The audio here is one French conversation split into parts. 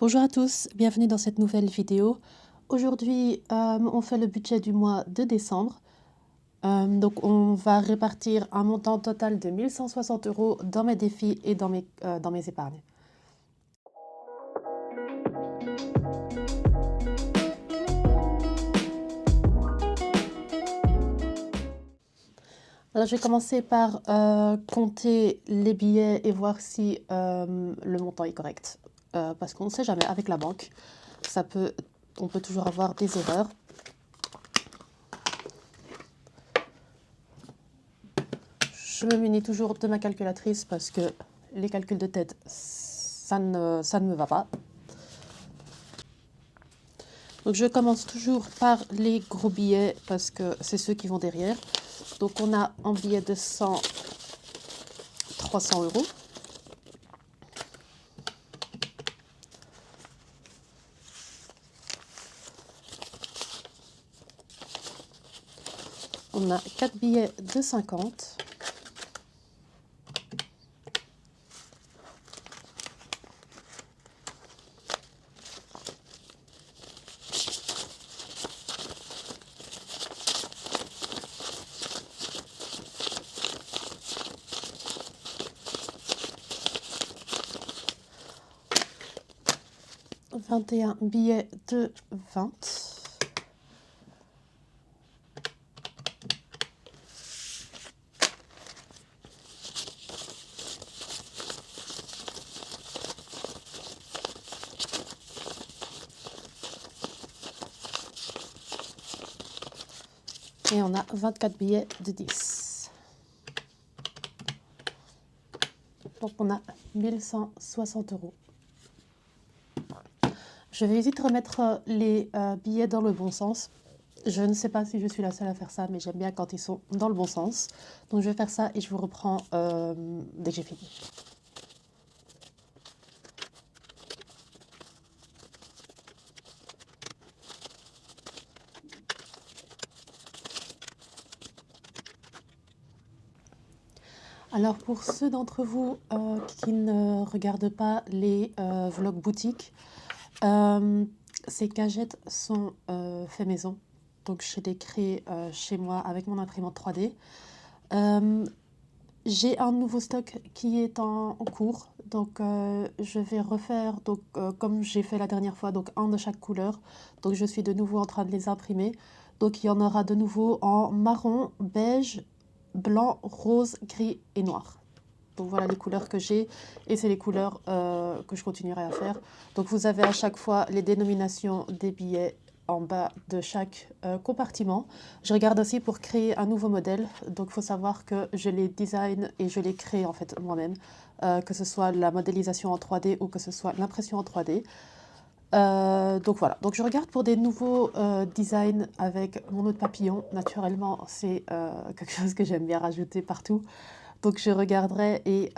Bonjour à tous, bienvenue dans cette nouvelle vidéo. Aujourd'hui, on fait le budget du mois de décembre. Donc on va répartir un montant total de 1160 € dans mes défis et dans mes épargnes. Alors je vais commencer par compter les billets et voir si le montant est correct. Parce qu'on ne sait jamais, avec la banque, on peut toujours avoir des erreurs. Je me munis toujours de ma calculatrice parce que les calculs de tête, ça ne me va pas. Donc je commence toujours par les gros billets parce que c'est ceux qui vont derrière. Donc on a en billet de 100, 300 €. On a 4 billets de 50. « 21 billets de 20. Et on a 24 billets de 10. Donc on a 1160 €. Je vais vite remettre les billets dans le bon sens. Je ne sais pas si je suis la seule à faire ça, mais j'aime bien quand ils sont dans le bon sens. Donc je vais faire ça et je vous reprends dès que j'ai fini. Alors pour ceux d'entre vous qui ne regardent pas les vlogs boutiques, ces cagettes sont fait maison. Donc je les crée chez moi avec mon imprimante 3D. J'ai un nouveau stock qui est en cours. Donc je vais refaire comme j'ai fait la dernière fois, donc un de chaque couleur. Donc je suis de nouveau en train de les imprimer. Donc il y en aura de nouveau en marron, beige, blanc, rose, gris et noir. Donc voilà les couleurs que j'ai et c'est les couleurs que je continuerai à faire. Donc vous avez à chaque fois les dénominations des billets en bas de chaque compartiment. Je regarde aussi pour créer un nouveau modèle. Donc il faut savoir que je les design et je les crée en fait moi-même. Que ce soit la modélisation en 3D ou que ce soit l'impression en 3D. Donc voilà, donc je regarde pour des nouveaux designs avec mon nœud de papillon. Naturellement, c'est quelque chose que j'aime bien rajouter partout. Donc je regarderai et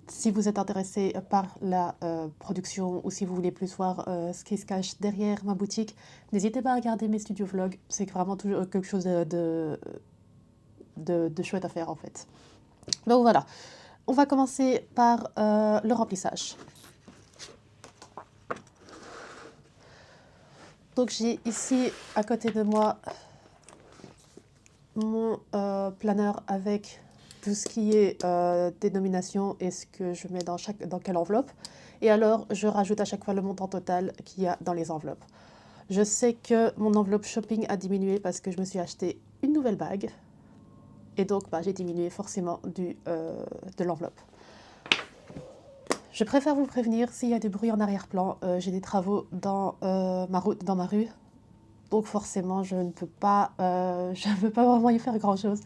si vous êtes intéressé par la production ou si vous voulez plus voir ce qui se cache derrière ma boutique, n'hésitez pas à regarder mes studios vlogs. C'est vraiment toujours quelque chose de chouette à faire en fait. Donc voilà, on va commencer par le remplissage. Donc j'ai ici à côté de moi mon planeur avec tout ce qui est dénomination et ce que je mets dans quelle enveloppe. Et alors, je rajoute à chaque fois le montant total qu'il y a dans les enveloppes. Je sais que mon enveloppe shopping a diminué parce que je me suis acheté une nouvelle bague. Et donc, j'ai diminué forcément de l'enveloppe. Je préfère vous prévenir s'il y a du bruit en arrière-plan. J'ai des travaux dans ma rue. Donc forcément, je ne peux pas vraiment y faire grand-chose.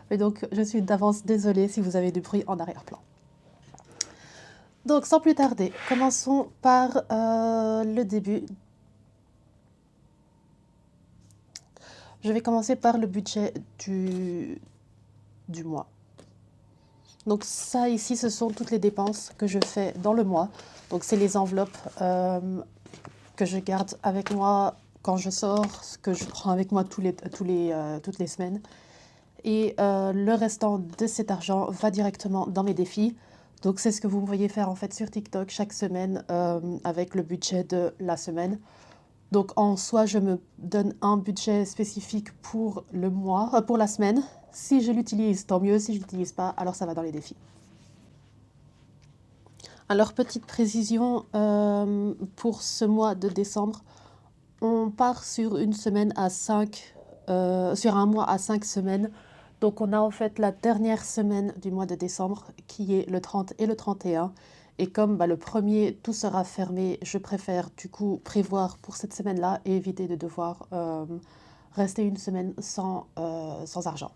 Mais donc, je suis d'avance désolée si vous avez du bruit en arrière-plan. Donc, sans plus tarder, commençons par le début. Je vais commencer par le budget du mois. Donc ça, ici, ce sont toutes les dépenses que je fais dans le mois. Donc, c'est les enveloppes que je garde avec moi quand je sors, ce que je prends avec moi toutes les semaines. Et le restant de cet argent va directement dans mes défis. Donc c'est ce que vous me voyez faire en fait sur TikTok chaque semaine avec le budget de la semaine. Donc en soi, je me donne un budget spécifique pour le mois, pour la semaine. Si je l'utilise, tant mieux. Si je l'utilise pas, alors ça va dans les défis. Alors petite précision pour ce mois de décembre, on part sur une semaine à 5, sur un mois à 5 semaines. Donc on a en fait la dernière semaine du mois de décembre qui est le 30 et le 31. Et comme le premier, tout sera fermé, je préfère du coup prévoir pour cette semaine-là et éviter de devoir rester une semaine sans argent.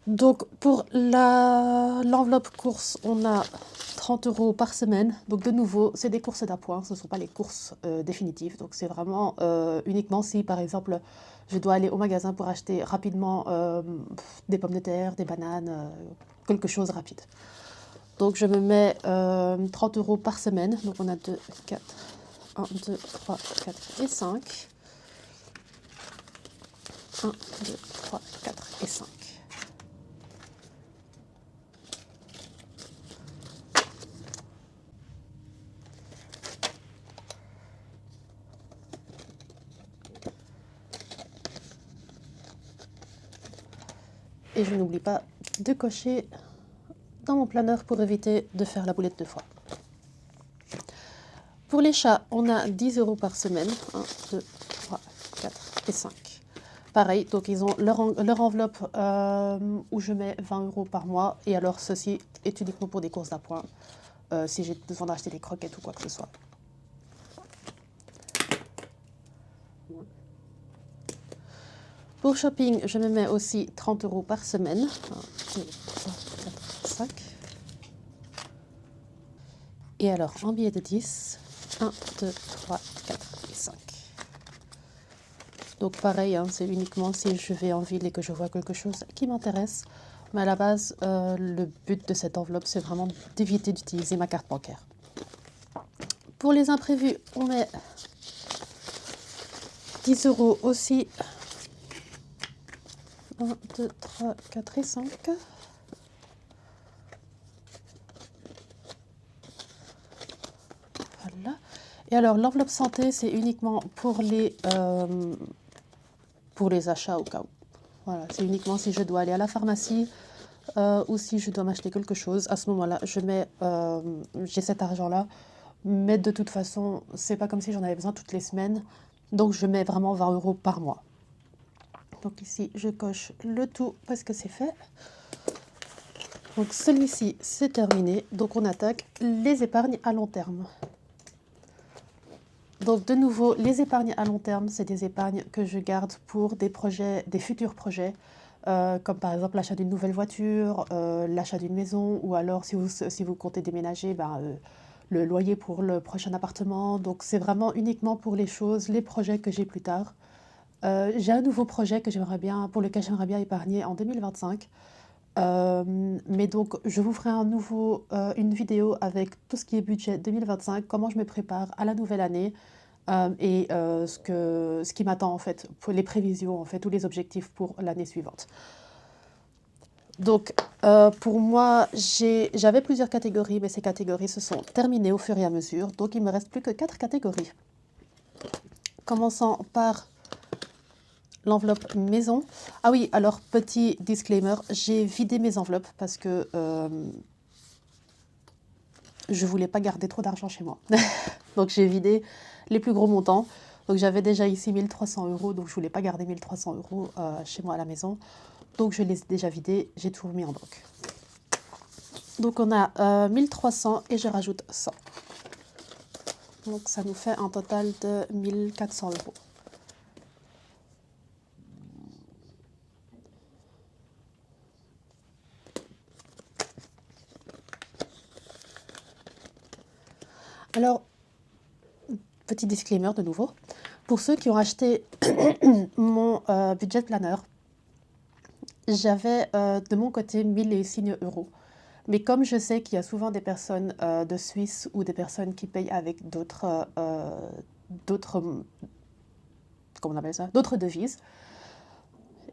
Donc pour l'enveloppe course, on a 30 € par semaine. Donc de nouveau, c'est des courses d'appoint, ce ne sont pas les courses définitives. Donc c'est vraiment uniquement si par exemple je dois aller au magasin pour acheter rapidement des pommes de terre, des bananes, quelque chose rapide. Donc je me mets 30 € par semaine. Donc on a 2, 4, 1, 2, 3, 4 et 5. 1, 2, 3, 4 et 5. Et je n'oublie pas de cocher dans mon planeur pour éviter de faire la boulette deux fois. Pour les chats, on a 10 € par semaine. 1, 2, 3, 4 et 5. Pareil, donc ils ont leur enveloppe où je mets 20 € par mois. Et alors ceci est uniquement pour des courses d'appoint, si j'ai besoin d'acheter des croquettes ou quoi que ce soit. Pour shopping, je me mets aussi 30 € par semaine. 1, 2, 3, 4, 5. Et alors, en billet de 10, 1, 2, 3, 4 et 5. Donc pareil, c'est uniquement si je vais en ville et que je vois quelque chose qui m'intéresse. Mais à la base, le but de cette enveloppe, c'est vraiment d'éviter d'utiliser ma carte bancaire. Pour les imprévus, on met 10 € aussi. 1, 2, 3, 4 et 5. Voilà. Et alors, l'enveloppe santé, c'est uniquement pour les achats au cas où. Voilà, c'est uniquement si je dois aller à la pharmacie ou si je dois m'acheter quelque chose. À ce moment-là, j'ai cet argent-là. Mais de toute façon, c'est pas comme si j'en avais besoin toutes les semaines. Donc, je mets vraiment 20 € par mois. Donc ici, je coche le tout parce que c'est fait. Donc celui-ci, c'est terminé. Donc on attaque les épargnes à long terme. Donc de nouveau, les épargnes à long terme, c'est des épargnes que je garde pour des projets, des futurs projets, comme par exemple l'achat d'une nouvelle voiture, l'achat d'une maison, ou alors si vous comptez déménager, le loyer pour le prochain appartement. Donc c'est vraiment uniquement pour les projets que j'ai plus tard. J'ai un nouveau projet pour lequel j'aimerais bien épargner en 2025. Mais donc, je vous ferai une vidéo avec tout ce qui est budget 2025, comment je me prépare à la nouvelle année et ce qui m'attend en fait, pour les prévisions en fait, ou les objectifs pour l'année suivante. Donc, pour moi, j'avais plusieurs catégories, mais ces catégories se sont terminées au fur et à mesure. Donc, il me reste plus que 4 catégories. Commençant par l'enveloppe maison. Ah oui, alors petit disclaimer, j'ai vidé mes enveloppes parce que je voulais pas garder trop d'argent chez moi. Donc j'ai vidé les plus gros montants. Donc j'avais déjà ici 1300 €, donc je voulais pas garder 1300 € chez moi à la maison. Donc je les ai déjà vidés, j'ai tout remis en banque. Donc on a 1300 et je rajoute 100. Donc ça nous fait un total de 1400 €. Alors, petit disclaimer de nouveau. Pour ceux qui ont acheté mon budget planner, j'avais de mon côté mis les signes euros. Mais comme je sais qu'il y a souvent des personnes de Suisse ou des personnes qui payent avec d'autres comment on appelle ça, d'autres devises,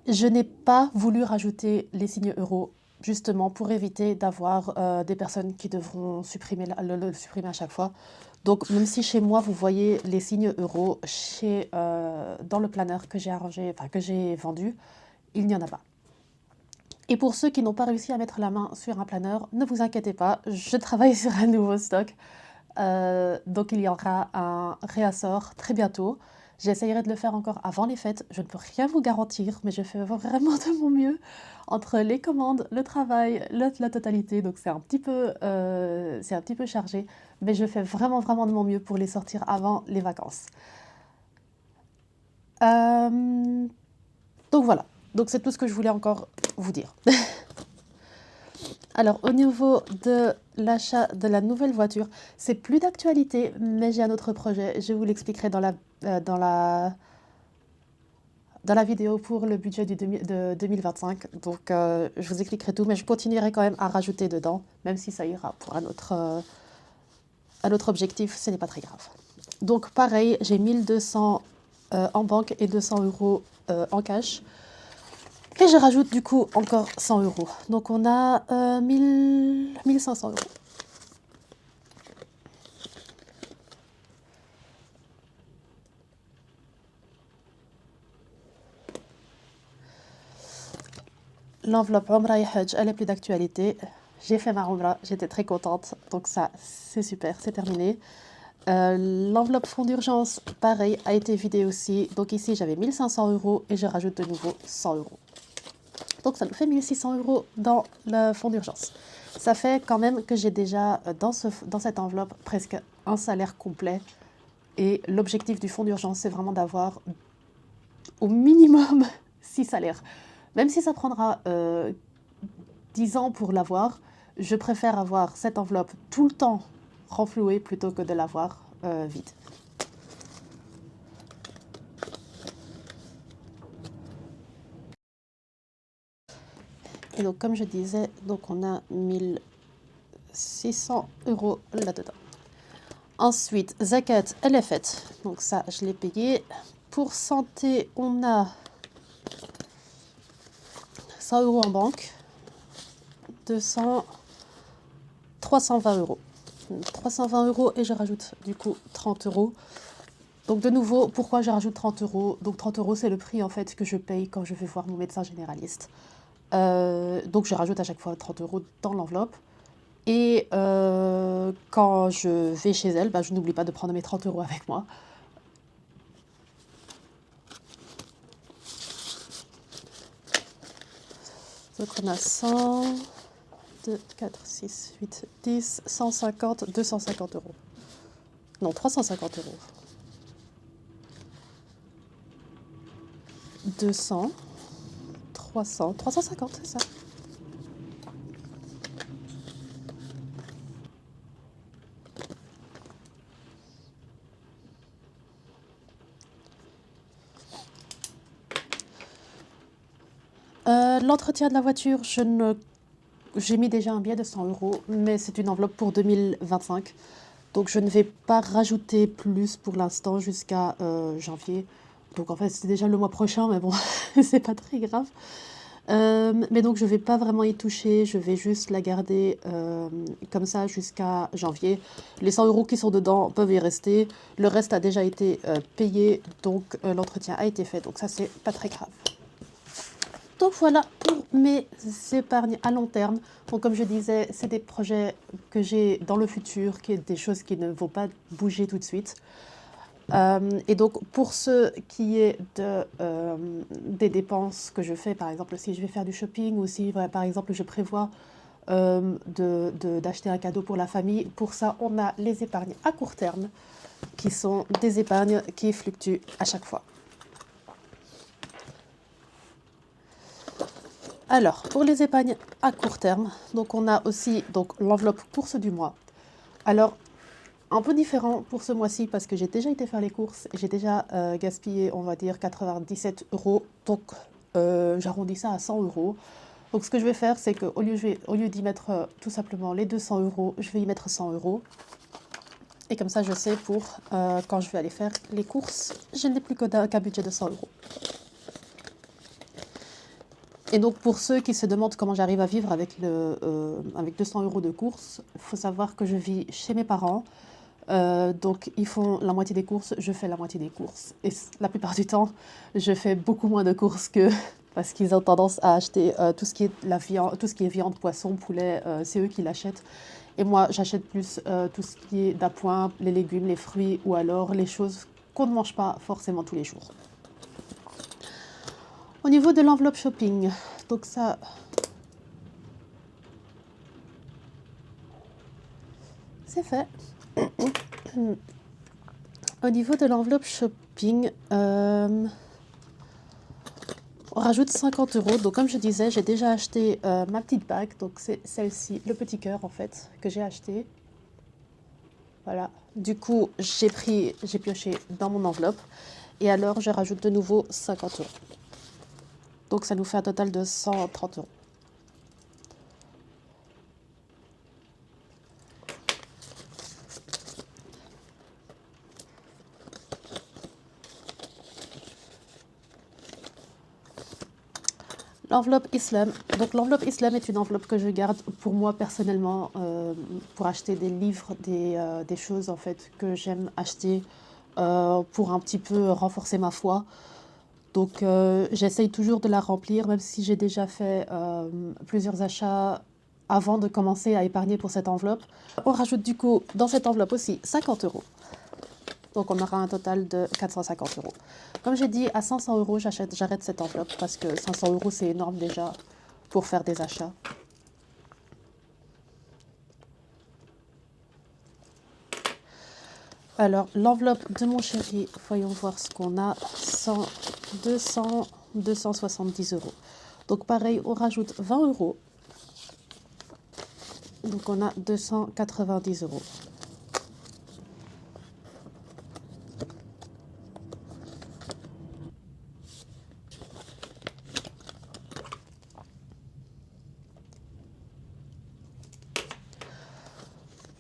je n'ai pas voulu rajouter les signes euros justement pour éviter d'avoir des personnes qui devront supprimer le supprimer à chaque fois. Donc même si chez moi vous voyez les signes euros, dans le planeur que j'ai arrangé, enfin que j'ai vendu, il n'y en a pas. Et pour ceux qui n'ont pas réussi à mettre la main sur un planeur, ne vous inquiétez pas, je travaille sur un nouveau stock. Donc il y aura un réassort très bientôt. J'essayerai de le faire encore avant les fêtes. Je ne peux rien vous garantir, mais je fais vraiment de mon mieux entre les commandes, le travail, la totalité. Donc c'est un petit peu chargé, mais je fais vraiment, vraiment de mon mieux pour les sortir avant les vacances. Euh, donc voilà. Donc c'est tout ce que je voulais encore vous dire. Alors, au niveau de l'achat de la nouvelle voiture, c'est plus d'actualité, mais j'ai un autre projet. Je vous l'expliquerai dans la vidéo pour le budget de 2025. Donc, je vous expliquerai tout, mais je continuerai quand même à rajouter dedans, même si ça ira pour un autre objectif, ce n'est pas très grave. Donc, pareil, j'ai 1200 en banque et 200 euros en cash. Et je rajoute du coup encore 100 euros. Donc on a 1500 euros. L'enveloppe Omra et Hajj, elle est plus d'actualité. J'ai fait ma Omra, j'étais très contente. Donc ça, c'est super, c'est terminé. L'enveloppe fonds d'urgence, pareil, a été vidée aussi. Donc ici, j'avais 1500 euros et je rajoute de nouveau 100 euros. Donc ça nous fait 1600 euros dans le fonds d'urgence. Ça fait quand même que j'ai déjà dans cette enveloppe presque un salaire complet. Et l'objectif du fonds d'urgence, c'est vraiment d'avoir au minimum 6 salaires. Même si ça prendra 10 ans pour l'avoir, je préfère avoir cette enveloppe tout le temps renflouée plutôt que de l'avoir vide. Et donc, comme je disais, donc on a 1600 euros là-dedans. Ensuite, zakat, elle est faite. Donc ça, je l'ai payé. Pour santé, on a 100 euros en banque. 320 euros. 320 euros et je rajoute du coup 30 euros. Donc de nouveau, pourquoi je rajoute 30 euros? Donc 30 euros, c'est le prix en fait que je paye quand je vais voir mon médecin généraliste. Donc je rajoute à chaque fois 30 euros dans l'enveloppe. Et quand je vais chez elle, je n'oublie pas de prendre mes 30 euros avec moi. Donc on a 100, 2, 4, 6, 8, 10, 150, 250 euros. Non, 350 euros. 200, 300, 350, c'est ça. L'entretien de la voiture, j'ai mis déjà un billet de 100 euros, mais c'est une enveloppe pour 2025. Donc je ne vais pas rajouter plus pour l'instant jusqu'à janvier. Donc en fait c'est déjà le mois prochain, mais bon, c'est pas très grave. Mais donc je vais pas vraiment y toucher, je vais juste la garder comme ça jusqu'à janvier. Les 100 euros qui sont dedans peuvent y rester. Le reste a déjà été payé, donc l'entretien a été fait, donc ça c'est pas très grave. Donc voilà pour mes épargnes à long terme. Donc comme je disais, c'est des projets que j'ai dans le futur, qui est des choses qui ne vont pas bouger tout de suite. Et donc pour ce qui est des dépenses que je fais, par exemple si je vais faire du shopping ou si par exemple je prévois d'acheter un cadeau pour la famille, pour ça on a les épargnes à court terme qui sont des épargnes qui fluctuent à chaque fois. Alors, pour les épargnes à court terme, donc on a aussi l'enveloppe course du mois. Alors, un peu différent pour ce mois-ci parce que j'ai déjà été faire les courses et j'ai déjà gaspillé, on va dire, 97 euros. Donc, j'arrondis ça à 100 euros. Donc, ce que je vais faire, c'est qu'au lieu d'y mettre tout simplement les 200 euros, je vais y mettre 100 euros. Et comme ça, je sais pour quand je vais aller faire les courses, je n'ai plus qu'un budget de 100 euros. Et donc pour ceux qui se demandent comment j'arrive à vivre avec 200 € de courses, il faut savoir que je vis chez mes parents. Donc ils font la moitié des courses, je fais la moitié des courses. Et la plupart du temps, je fais beaucoup moins de courses qu'eux parce qu'ils ont tendance à acheter tout ce qui est la viande, tout ce qui est viande, poisson, poulet, c'est eux qui l'achètent. Et moi, j'achète plus tout ce qui est d'appoint, les légumes, les fruits ou alors les choses qu'on ne mange pas forcément tous les jours. Au niveau de l'enveloppe shopping, donc ça, c'est fait. Au niveau de l'enveloppe shopping, on rajoute 50 €. Donc comme je disais, j'ai déjà acheté ma petite bague. Donc c'est celle-ci, le petit cœur en fait, que j'ai acheté. Voilà. Du coup, j'ai pioché dans mon enveloppe. Et alors, je rajoute de nouveau 50 €. Donc ça nous fait un total de 130 €. L'enveloppe Islam. Donc l'enveloppe Islam est une enveloppe que je garde pour moi personnellement, pour acheter des livres, des choses en fait que j'aime acheter pour un petit peu renforcer ma foi. Donc j'essaye toujours de la remplir, même si j'ai déjà fait plusieurs achats avant de commencer à épargner pour cette enveloppe. On rajoute du coup dans cette enveloppe aussi 50 €. Donc on aura un total de 450 €. Comme j'ai dit, à 500 € j'arrête cette enveloppe parce que 500 € c'est énorme déjà pour faire des achats. Alors l'enveloppe de mon chéri, voyons voir ce qu'on a, 100, 200, 270 €. Donc pareil, on rajoute 20 €. Donc on a 290 €.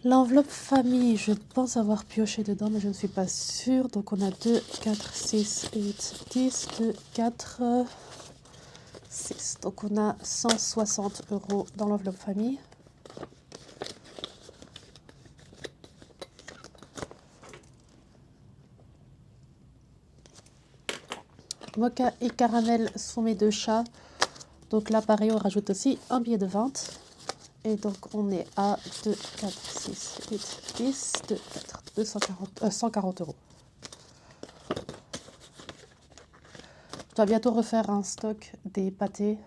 L'enveloppe famille, je pense avoir pioché dedans, mais je ne suis pas sûre. Donc on a 2, 4, 6, 8, 10, 2, 4, 6. Donc on a 160 € dans l'enveloppe famille. Mocha et caramel sont mes deux chats. Donc là, pareil, on rajoute aussi un billet de 20. Et donc on est à 2, 4, 6, 8, 10, 2, 4, 140 €. Je dois bientôt refaire un stock des pâtés.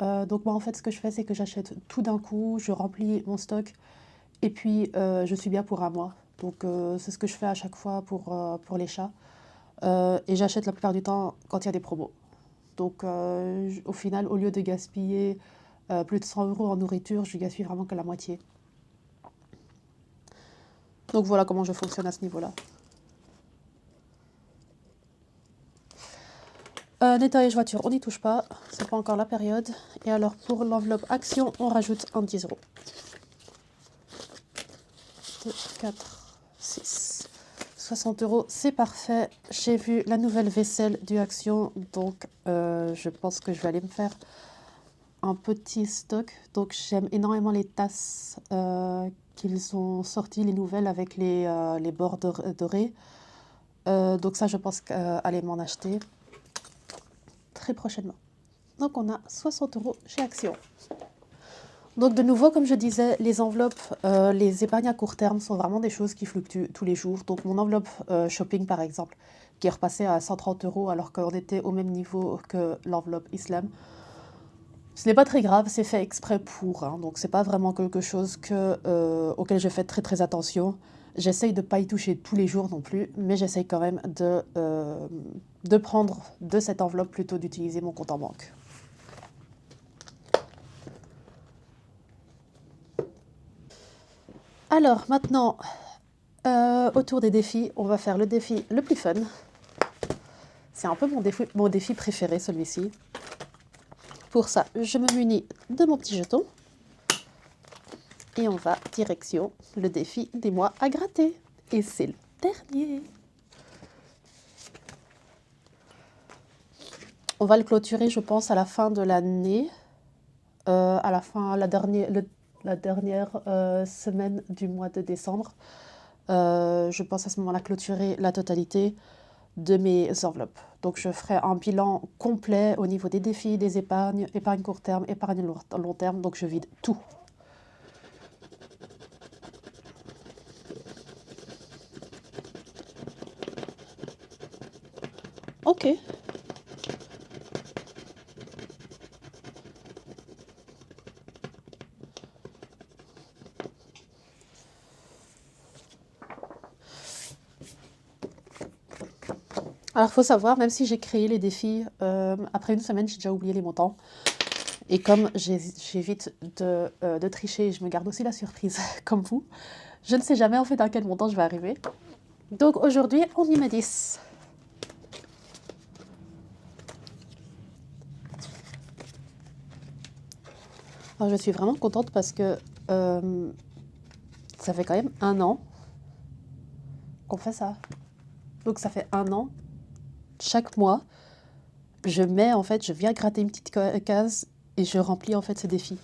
Donc moi en fait ce que je fais c'est que j'achète tout d'un coup, je remplis mon stock et puis je suis bien pour un mois. Donc c'est ce que je fais à chaque fois pour les chats. Et j'achète la plupart du temps quand il y a des promos. Donc au final, au lieu de gaspiller plus de 100 € en nourriture, je gaspille vraiment que la moitié. Donc voilà comment je fonctionne à ce niveau-là. Nettoyage voiture, on n'y touche pas, c'est pas encore la période. Et alors pour l'enveloppe action, on rajoute un 10 €. 2, 4, 6, 60 €, c'est parfait. J'ai vu la nouvelle vaisselle du Action, donc je pense que je vais aller me faire un petit stock. Donc j'aime énormément les tasses qu'ils ont sorties, les nouvelles avec les bords dorés. Donc ça, je pense aller m'en acheter très prochainement. Donc on a 60 € chez Action. Donc de nouveau, comme je disais, les enveloppes, les épargnes à court terme sont vraiment des choses qui fluctuent tous les jours. Donc mon enveloppe shopping, par exemple, qui est repassée à 130 € alors qu'on était au même niveau que l'enveloppe Islam. Ce n'est pas très grave, c'est fait exprès pour. Donc c'est pas vraiment quelque chose auquel je fais très très attention. J'essaye de ne pas y toucher tous les jours non plus, mais j'essaye quand même de prendre de cette enveloppe plutôt d'utiliser mon compte en banque. Alors maintenant, autour des défis, on va faire le défi le plus fun. C'est un peu mon défi préféré, celui-ci. Pour ça, je me munis de mon petit jeton. Et on va direction le défi des mois à gratter. Et c'est le dernier. On va le clôturer, je pense, à la fin de l'année, à la fin, la dernière semaine du mois de décembre. Je pense à ce moment-là clôturer la totalité de mes enveloppes. Donc je ferai un bilan complet au niveau des défis, des épargnes, épargne court terme, épargne long terme. Donc je vide tout. Ok. Alors, il faut savoir, même si j'ai créé les défis, après une semaine, j'ai déjà oublié les montants. Et comme j'évite de tricher, je me garde aussi la surprise, comme vous. Je ne sais jamais en fait à quel montant je vais arriver. Donc aujourd'hui, on y met 10. Alors, je suis vraiment contente parce que ça fait quand même 1 an qu'on fait ça. Donc ça fait 1 an, chaque mois, je viens gratter une petite case et je remplis en fait ce défi.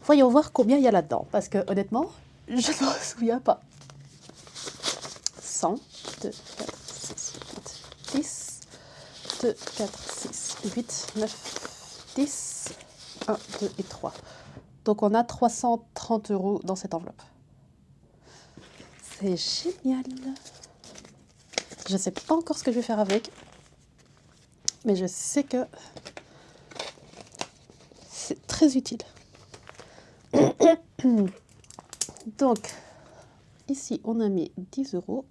Voyons voir combien il y a là-dedans, parce que honnêtement, je ne m'en souviens pas. 100, 2, 4, 6, 8, 10, 2, 4, 6, 8, 9, 10, 1, 2 et 3. Donc on a 330 € dans cette enveloppe. C'est génial. Je ne sais pas encore ce que je vais faire avec, mais je sais que c'est très utile. Donc, ici, on a mis 10 €.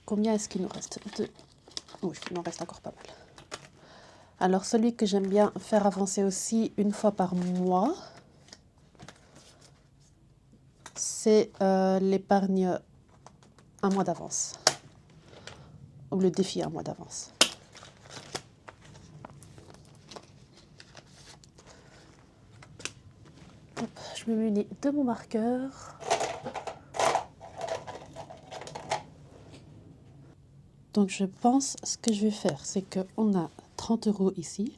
Combien est-ce qu'il nous reste? Oui, il m'en reste encore pas mal. Alors, celui que j'aime bien faire avancer aussi une fois par mois, c'est l'épargne un mois d'avance. Ou le défi un mois d'avance. Je me munis de mon marqueur. Donc je pense, ce que je vais faire, c'est qu'on a 30 € ici.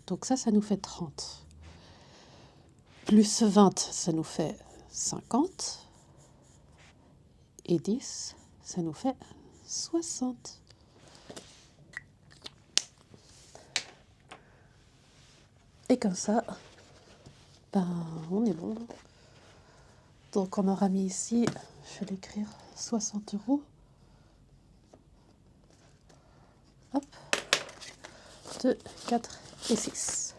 Donc ça nous fait 30. Plus 20, ça nous fait 50. Et 10, ça nous fait 60. Et comme ça, on est bon. Donc on aura mis ici, je vais l'écrire, 60 €. Hop, 2, 4 et 6.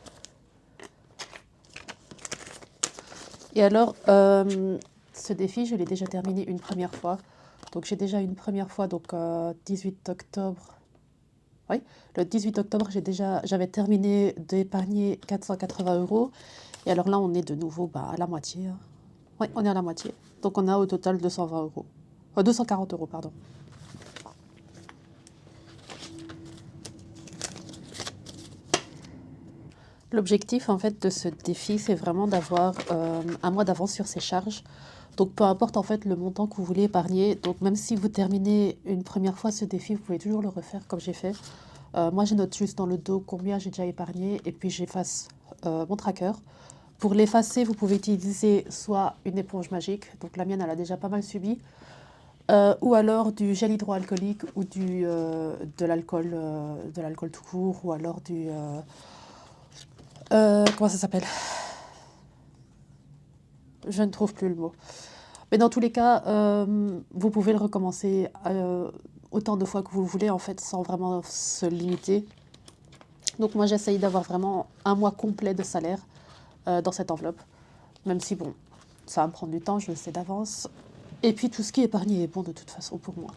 Et alors, ce défi, je l'ai déjà terminé une première fois. Donc j'ai déjà une première fois, donc 18 octobre. Oui, le 18 octobre, j'avais terminé d'épargner 480 €. Et alors là, on est de nouveau à la moitié. Hein. Oui, on est à la moitié. Donc on a au total 220 €. 240 €, pardon. L'objectif en fait de ce défi, c'est vraiment d'avoir un mois d'avance sur ses charges. Donc peu importe en fait le montant que vous voulez épargner. Donc même si vous terminez une première fois ce défi, vous pouvez toujours le refaire comme j'ai fait. Moi, je note juste dans le dos combien j'ai déjà épargné et puis j'efface mon tracker. Pour l'effacer, vous pouvez utiliser soit une éponge magique, donc la mienne elle a déjà pas mal subi, ou alors du gel hydroalcoolique ou de l'alcool tout court, ou alors comment ça s'appelle? Je ne trouve plus le mot. Mais dans tous les cas, vous pouvez le recommencer autant de fois que vous le voulez, en fait, sans vraiment se limiter. Donc moi, j'essaye d'avoir vraiment un mois complet de salaire dans cette enveloppe. Même si, bon, ça va me prendre du temps, je le sais d'avance. Et puis, tout ce qui est épargné est bon de toute façon pour moi.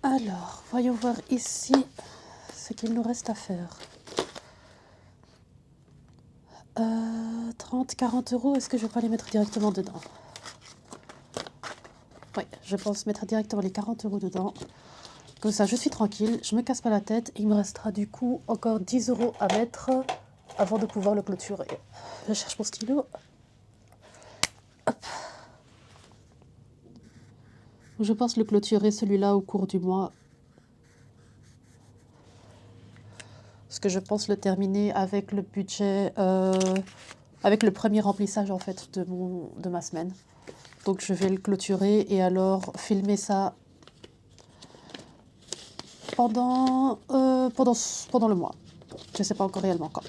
Alors, voyons voir ici ce qu'il nous reste à faire. 30, 40 €, est-ce que je vais pas les mettre directement dedans? Oui, je pense mettre directement les 40 € dedans. Comme ça, je suis tranquille, je me casse pas la tête. Il me restera du coup encore 10 € à mettre avant de pouvoir le clôturer. Je cherche mon stylo. Hop. Je pense le clôturer celui-là au cours du mois. Parce que je pense le terminer avec le budget, avec le premier remplissage en fait de ma semaine. Donc je vais le clôturer et alors filmer ça pendant le mois. Je ne sais pas encore réellement quand.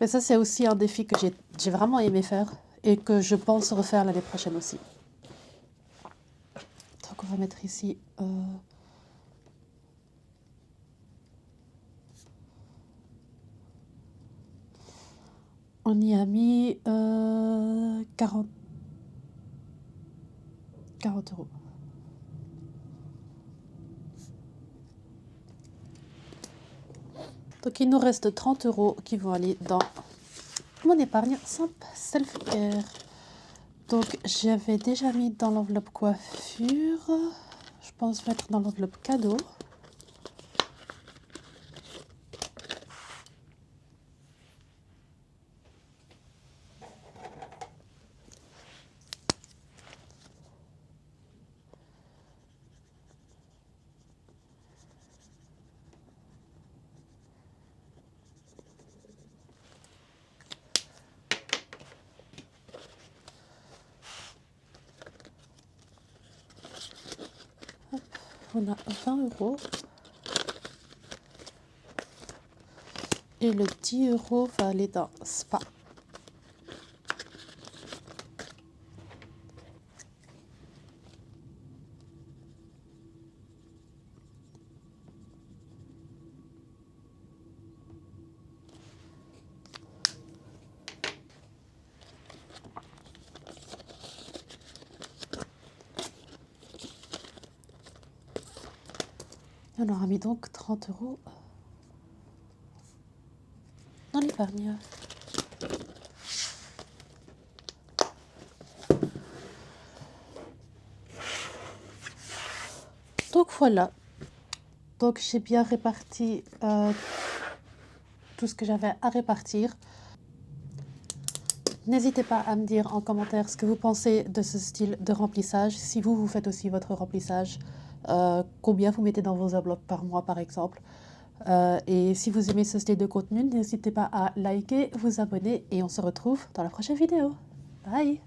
Mais ça, c'est aussi un défi que j'ai vraiment aimé faire et que je pense refaire l'année prochaine aussi. Donc on va mettre ici... on y a mis 40 €. Donc il nous reste 30 € qui vont aller dans mon épargne simple self-care. Donc j'avais déjà mis dans l'enveloppe coiffure. Je pense mettre dans l'enveloppe cadeau. Hop, on a 20 €. Et le 10 € va aller dans spa. On aura mis donc 30 € dans l'épargne. Donc voilà. Donc j'ai bien réparti tout ce que j'avais à répartir. N'hésitez pas à me dire en commentaire ce que vous pensez de ce style de remplissage. Si vous faites aussi votre remplissage, combien vous mettez dans vos enveloppes par mois par exemple. Et si vous aimez ce style de contenu, n'hésitez pas à liker, vous abonner et on se retrouve dans la prochaine vidéo. Bye!